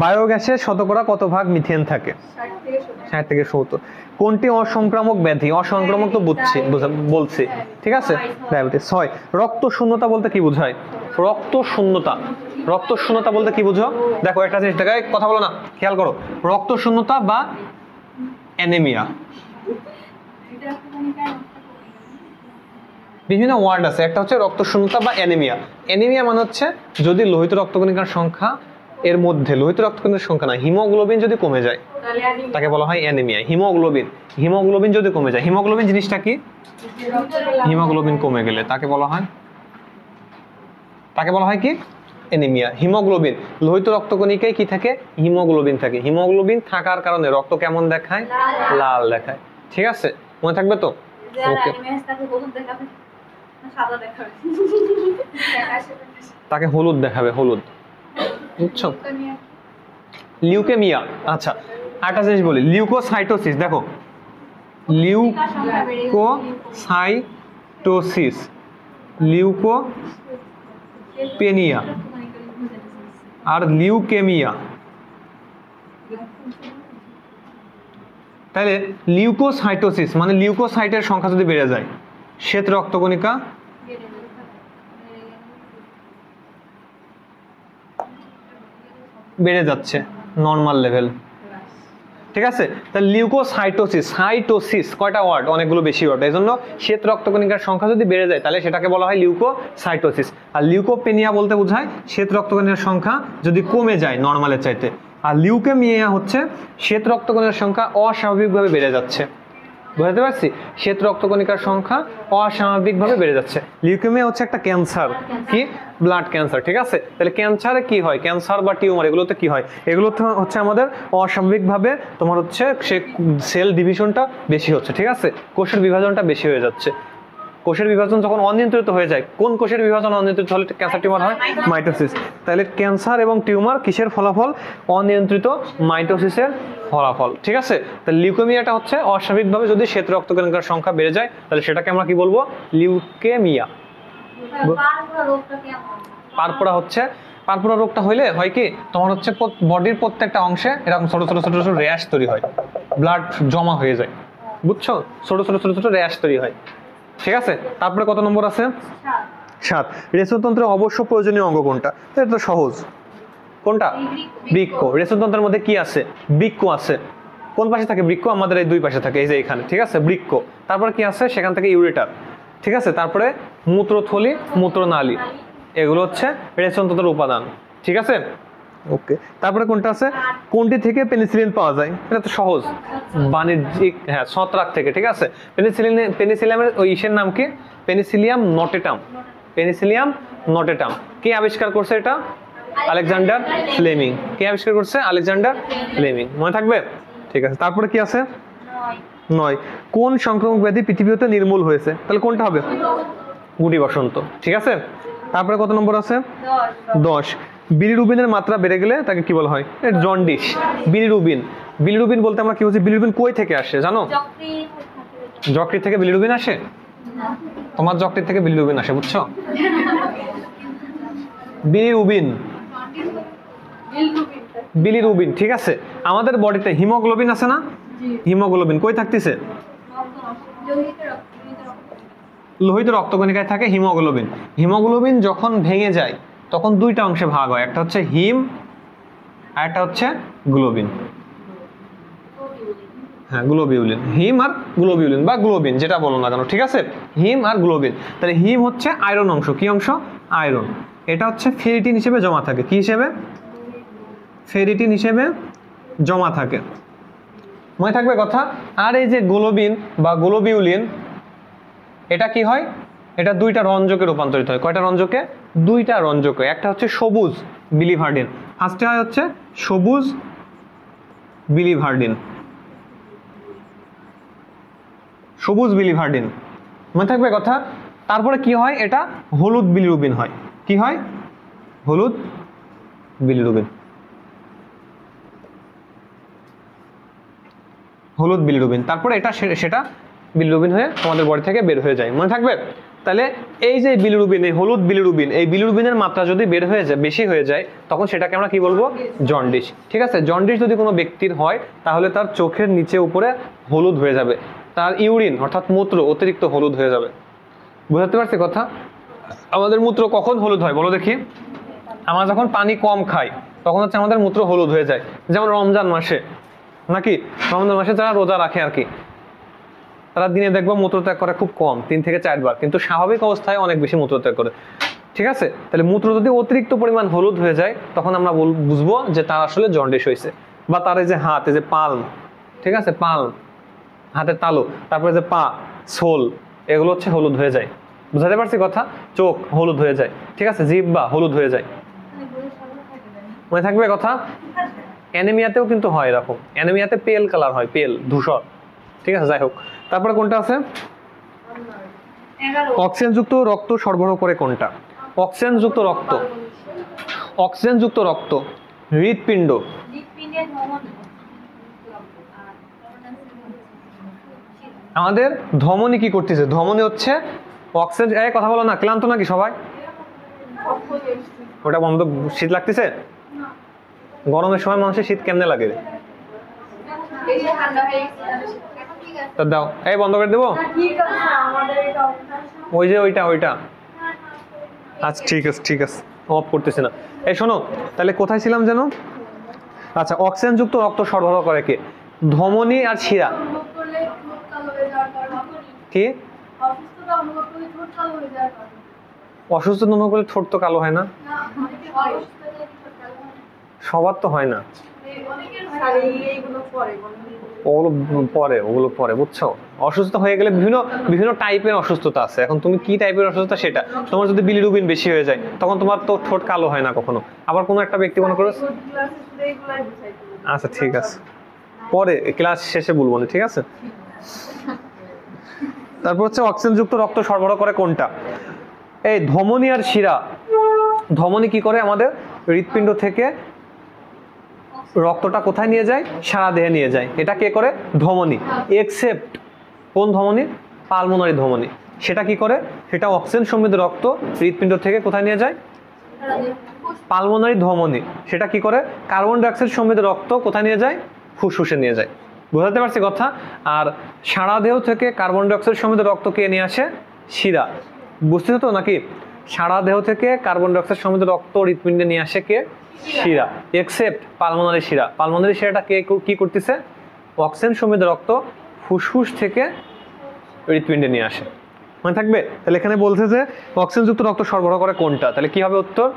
বায়োগ্যাসে শতকরা কত ভাগ মিথেন থাকে? 60 থেকে 70। কোনটি অসংক্রামক ব্যাধি? অসংক্রামক তো বলছি, ঠিক আছে, ডায়াবেটিস। 6 রক্ত শূন্যতা বলতে কি বোঝায়? রক্ত শূন্যতা, রক্ত শূন্যতা বলতে কি বুঝো? দেখো একটা জিনিস দেখায়, কথা বলো না, খেয়াল করো। রক্ত শূন্যতা বা অ্যানিমিয়া, বিভিন্ন ওয়ার্ড আছে। একটা হচ্ছে রক্ত শূন্যতা বা অ্যানিমিয়া। অ্যানিমিয়া মানে হচ্ছে যদি লোহিত রক্তকণিকার সংখ্যা এর মধ্যে, লোহিত রক্তকণিকার সংখ্যা না, হিমোগ্লোবিন যদি কমে যায় তাকে বলা হয় অ্যানিমিয়া। হিমোগ্লোবিন, হিমোগ্লোবিন যদি কমে যায়, হিমোগ্লোবিন জিনিসটা কি? হিমোগ্লোবিন কমে গেলে তাকে বলা হয় কি? অ্যানিমিয়া। হিমোগ্লোবিন, লোহিত রক্তকণিকায় কি থাকে? হিমোগ্লোবিন থাকে। হিমোগ্লোবিন থাকার কারণে রক্ত কেমন দেখায়? লাল দেখায়। ঠিক আছে, মনে থাকবে তো? ওকে, তাকে হলুদ দেখাবে, হলুদ, বুঝছো? লিউকেমিয়া। আচ্ছা, আরেকটা জিনিস বলি, লিউকোসাইটোসিস। দেখো, লিউকোসাইটোসিস, লিউকোপেনিয়া আর লিউকেমিয়া। তাহলে লিউকোসাইটোসিস মানে লিউকোসাইটের সংখ্যা যদি বেড়ে যায়, শ্বেত রক্তকণিকা বেড়ে যাচ্ছে, নরমাল লেভেল। ঠিক আছে, তাহলে লিউকোসাইটোসিস, সাইটোসিস কয়টা ওয়ার্ড? অনেকগুলো বেশি ওয়ার্ড। এই জন্য শ্বেত রক্তকণিকার সংখ্যা যদি বেড়ে যায় তাহলে সেটাকে বলা হয় লিউকোসাইটোসিস। আর লিউকোপেনিয়া বলতে বোঝায় শ্বেত রক্তকণিকার সংখ্যা যদি কমে যায় নরমালের চাইতে। আর লিউকেমিয়া হচ্ছে শ্বেত রক্তকণিকার সংখ্যা অস্বাভাবিকভাবে বেড়ে যাচ্ছে। বুঝতে পারছি? শ্বেত রক্তকণিকার সংখ্যা অস্বাভাবিকভাবে বেড়ে যাচ্ছে। লিউকেমিয়া হচ্ছে একটা ক্যান্সার, কি? Blood cancer. ঠিক আছে, তাহলে ক্যান্সারে কি হয়? ক্যান্সার বা টিউমার এগুলোতে কি হয়? এগুলোতে হচ্ছে আমাদের অস্বাভাবিকভাবে তোমার হচ্ছে সে সেল ডিভিশনটা বেশি হচ্ছে। ঠিক আছে, কোষের বিভাজনটা বেশি হয়ে যাচ্ছে। কোষের বিভাজন যখন অনিয়ন্ত্রিত হয়ে যায়, কোন কোষের বিভাজন অনিয়ন্ত্রিত হলে ক্যান্সার টিউমার হয়? মাইটোসিস। তাহলে ক্যান্সার এবং টিউমার কিসের ফলাফল? অনিয়ন্ত্রিত মাইটোসিসের ফলাফল। ঠিক আছে, তাহলে লিউকেমিয়াটা হচ্ছে অস্বাভাবিকভাবে যদি শ্বেত রক্তকণিকার সংখ্যা বেড়ে যায় তাহলে সেটাকে আমরা কি বলবো? লিউকেমিয়া। পারপোরা হচ্ছে, পারপোরা রোগটা হইলে হয় কি তোমার হচ্ছে বডির প্রত্যেকটা অংশে এরকম ছোট ছোট ছোট ছোট র্যাশ তৈরি হয়, ব্লাড জমা হয়ে যায়, বুঝছো? ছোট ছোট ছোট ছোট র্যাশ তৈরি হয়। ঠিক আছে, তারপরে কত নম্বর আছে? 7 রেচনতন্ত্রের অবশ্য প্রয়োজনীয় অঙ্গ কোনটা? এটা তো সহজ। কোনটা? বৃক্ক। রেচনতন্ত্রের মধ্যে কি আছে? বৃক্ক আছে। কোন পাশে থাকে বৃক্ক? আমাদের এই দুই পাশে থাকে, এই যে এখানে। ঠিক আছে, বৃক্ক। তারপরে কি আছে? সেখান থেকে ইউরেটার। ঠিক আছে, তারপরে মূত্রথলি, মূত্রনালী, এগুলো হচ্ছে রেচনতন্ত্রের উপাদান। ঠিক আছে, ওকে। তারপরে কোনটা আছে? কোনটি থেকে পেনিসিলিন পাওয়া যায়? এটা তো সহজ, বাণিজ্যিক, হ্যাঁ, ছত্রাক থেকে। ঠিক আছে, পেনিসিলিয়ামের ওই ইসের নাম কি? পেনিসিলিয়াম নটেটাম। পেনিসিলিয়াম নটেটাম কে আবিষ্কার করছে? এটা আলেকজান্ডার ফ্লেমিং। কে আবিষ্কার করছে? Alexander Fleming. মনে থাকবে? ঠিক আছে, তারপরে কি আছে? 9 কোন সংক্রামক ব্যাধি পৃথিবী হতে নির্মূল হয়েছে? তাহলে কোনটা হবে? গুটি বসন্ত। ঠিক আছে, তারপরে কত নম্বর আছে? 10 বিলিরুবিনের মাত্রা বেড়ে গেলে তাকে কি বলা হয়? জন্ডিস। বিলিরুবিন, বিলিরুবিন বলতে আমরা কি বলছি? বিলিরুবিন কই থেকে আসে জানো? যকৃৎ থেকে বিলিরুবিন আসে। তোমার যকৃৎ থেকে বিলিরুবিন আসে, বুঝছো? Bilirubin, bilirubin. ঠিক আছে, আমাদের বডিতে হিমোগ্লোবিন আছে না? হিমোগ্লোবিন কই থাকতেছে? লোহিত রক্তকণিকায় থাকে হিমোগ্লোবিন। হিমোগ্লোবিন যখন ভেঙে যায় তখন দুইটা অংশে ভাগ হয়, একটা হচ্ছে হিম আর একটা হচ্ছে গ্লোবিন। হ্যাঁ, গ্লোবিউলিন। হিম আর গ্লোবিউলিন বা গ্লোবিন, যেটা বলো না কেন। ঠিক আছে, হিম আর গ্লোবিন। তাহলে হিম হচ্ছে আয়রন অংশ। কি অংশ? আয়রন। এটা হচ্ছে ফেরিটিন হিসেবে জমা থাকে। কি হিসেবে? ফেরিটিন হিসেবে জমা থাকে। মনে থাকবে কথা। আর এই যে গ্লোবিন বা গ্লোবিউলিন, এটা কি হয়? এটা দুইটা রঞ্জকে রূপান্তরিত হয়। কয়টা রঞ্জকে? দুইটা রঞ্জকে। একটা হচ্ছে সবুজ বিলিভার্ডিন, ফার্স্টে হয় হচ্ছে সবুজ বিলিভার্ডিন, সবুজ বিলিভার্ডিন। মনে থাকবে কথা। তারপরে কি হয়? এটা হলুদ বিলিরুবিন হয়। কি হয়? হলুদ বিলিরুবিন, হলুদ বিলিরুবিন। তারপরে এটা সেটা বিলিরুবিন হয়ে তোমাদের বডি থেকে বের হয়ে যায়। মনে থাকবে? তাহলে এই যে বিলিরুবিন, এই হলুদ বিলিরুবিন, এই বিলিরুবিনের মাত্রা যদি বের হয়ে যায়, বেশি হয়ে যায়, তখন সেটাকে আমরা কি বলবো? জন্ডিস। ঠিক আছে, জন্ডিস যদি কোনো ব্যক্তির হয় তাহলে তার চোখের নিচে উপরে হলুদ হয়ে যাবে, তার ইউরিন অর্থাৎ মূত্র অতিরিক্ত হলুদ হয়ে যাবে। বুঝতে পারছি কথা? আমাদের মূত্র কখন হলুদ হয় বলো দেখি? আমরা যখন পানি কম খাই তখন হচ্ছে আমাদের মূত্র হলুদ হয়ে যায়, যেমন রমজান মাসে, নাকি রমজান মাসে যারা রোজা রাখে আর কি, তারা দিনে দেখবো মূত্রত্যাগ করে খুব কম, 3 থেকে 4 বার, কিন্তু স্বাভাবিক অবস্থায় অনেক বেশি মূত্রত্যাগ করে। ঠিক আছে, তাহলে মূত্র যদি অতিরিক্ত পরিমাণ হলুদ হয়ে যায় তখন আমরা বুঝবো যে তার আসলে জন্ডিস হয়েছে। বা তার এই যে হাত, এই যে পালম, ঠিক আছে, পালম, হাতের তালু, তারপরে যে পা, সোল, এগুলো হচ্ছে হলুদ হয়ে যায়। বুঝাতে পারছি কথা? চোখ হলুদ হয়ে যায়, ঠিক আছে, জিহ্বা হলুদ হয়ে যায়। মনে থাকবে কথা? অ্যানিমিয়াতেও কিন্তু হয় এরকম, অ্যানিমিয়াতে পেল কালার হয়, পেল, ধূসর। ঠিক আছে, যাই হোক। তারপরে কোনটা আছে? অক্সিজেনযুক্ত রক্ত সরবরাহ করে কোনটা? অক্সিজেনযুক্ত রক্ত, অক্সিজেনযুক্ত রক্ত, হৃৎপিণ্ড। আমাদের ধমনী কি করতেছে? ধমনী হচ্ছে অক্সিজেন, এই কথা বলো না, ক্লান্ত নাকি সবাই? ওটা বন্ধ। শীত লাগতেছে? গরমের সময় মানুষের শীত কেমনে লাগে? দাও, এই বন্ধ করে দেবো। ওই যে ওইটা ওইটা, আচ্ছা ঠিক আছে ঠিক আছে, অফ করতেছি না। এই শোনো, তাহলে কোথায় ছিলাম যেন? আচ্ছা, অক্সিজেনযুক্ত রক্ত সরবরাহ করে কে? ধমনী আর শিরা। কি? অসুস্থ অনুভব করলে ঠোঁট তো কালো হয় না? সবার তো হয় না, ওগুলো পরে বুঝছো। অসুস্থ হয়ে গেলে বিভিন্ন বিভিন্ন টাইপের অসুস্থতা আছে। এখন তুমি কি টাইপের অসুস্থতা সেটা, তোমার যদি বিলিরুবিন বেশি হয়ে যায় তখন তোমার তো ঠোঁট কালো হয় না কখনো। আবার কোনো একটা ব্যক্তি মনে করো, আচ্ছা ঠিক আছে, পরে ক্লাস শেষে বলবো না, ঠিক আছে। তারপর হচ্ছে অক্সিজেনযুক্ত রক্ত সরবরাহ করে কোনটা? এই ধমনী আর শিরা। ধমনী কি করে? আমাদের হৃৎপিণ্ড থেকে রক্তটা কোথায় নিয়ে যায়? সারা দেহে নিয়ে যায়। এটা কে করে? ধমনী। এক্সেপ্ট কোন ধমনী? পালমোনারি ধমনী। সেটা কি করে? সেটা অক্সিজেন সমৃদ্ধ রক্ত হৃৎপিণ্ড থেকে কোথায় নিয়ে যায়? পালমোনারি ধমনী। সেটা কি করে? কার্বন ডাইঅক্সাইড সমৃদ্ধ রক্ত কোথায় নিয়ে যায়? ফুসফুসে নিয়ে যায়। বুঝতে পারছি কথা? আর সারা দেহ থেকে কার্বন ডাইঅক্সাইড সমৃদ্ধ রক্ত কে নিয়ে আসে? শিরা। বুঝতেছো তো নাকি? সারা দেহ থেকে কার্বন ডাইঅক্সাইড সমৃদ্ধ রক্ত হৃৎপিণ্ডে নিয়ে আসে কে? শিরা। এক্সেপ্ট পালমোনারি শিরা। পালমোনারি শিরাটা কে কি করতেছে? অক্সিজেন সমৃদ্ধ রক্ত ফুসফুস থেকে হৃৎপিণ্ডে নিয়ে আসে। মনে থাকবে? তাহলে এখানে বলছে যে অক্সিজেনযুক্ত রক্ত সরবরাহ করে কোনটা, তাহলে কি হবে উত্তর?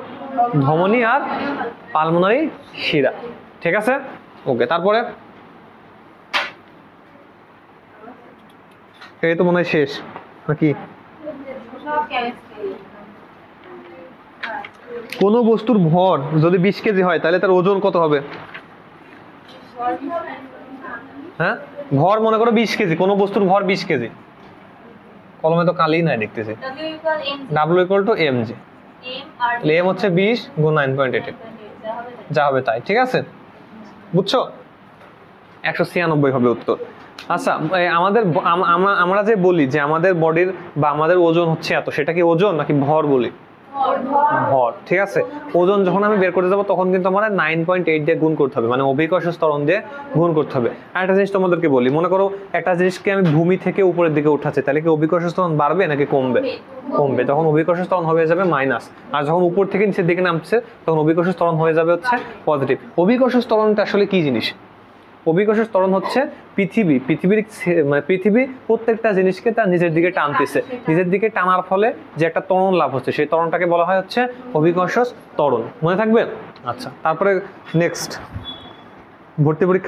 ধমনী আর পালমোনারি শিরা। ঠিক আছে, ওকে। তারপরে এই তো মনে হয় শেষ নাকি? কোন বস্তুর ভর যদি 20 কেজি হয় তাহলে তার ওজন কত হবে? হ্যাঁ, ভর মনে করো 20 কেজি, কোন বস্তুর ভর 20 কেজি। কলমে তো কালি নাই দেখতেছি। W=mg। এম হচ্ছে 20 গুণ 9.88, যা হবে তাই। ঠিক আছে, বুঝছো? 196 হবে উত্তর। আচ্ছা, আমরা যে বলি যে আমাদের বডির বা আমাদের ওজন হচ্ছে এত, সেটা কি ওজন নাকি ভর বলি? ভর। ঠিক আছে, ওজন যখন আমি বের করতে যাবো তখন কিন্তু আমার 9.8 দিয়ে গুণ করতে হবে, মানে অভিকর্ষ ত্বরণ দিয়ে গুণ করতে হবে। আর একটা জিনিস তোমাদেরকে বলি, মনে করো একটা জিনিসকে আমি ভূমি থেকে উপরের দিকে উঠাচ্ছি, তাহলে কি অভিকর্ষ ত্বরণ বাড়বে নাকি কমবে? কমবে। তখন অভিকর্ষ ত্বরণ হয়ে যাবে মাইনাস। আর যখন উপর থেকে নিচের দিকে নামছে তখন অভিকর্ষ ত্বরণ হয়ে যাবে হচ্ছে পজিটিভ। অভিকর্ষ ত্বরণটা আসলে কি জিনিস? অভিকর্ষ ত্বরণ হচ্ছে পৃথিবী প্রত্যেকটা জিনিসকে তার নিজের দিকে টানতেছে। নিজের দিকে টানার ফলে যে একটা ত্বরণ লাভ হচ্ছে, সেই ত্বরণটাকে বলা হয় হচ্ছে অভিকর্ষ ত্বরণ। মনে থাকবে? আচ্ছা, তারপরে নেক্সট ভর্তি পরীক্ষা।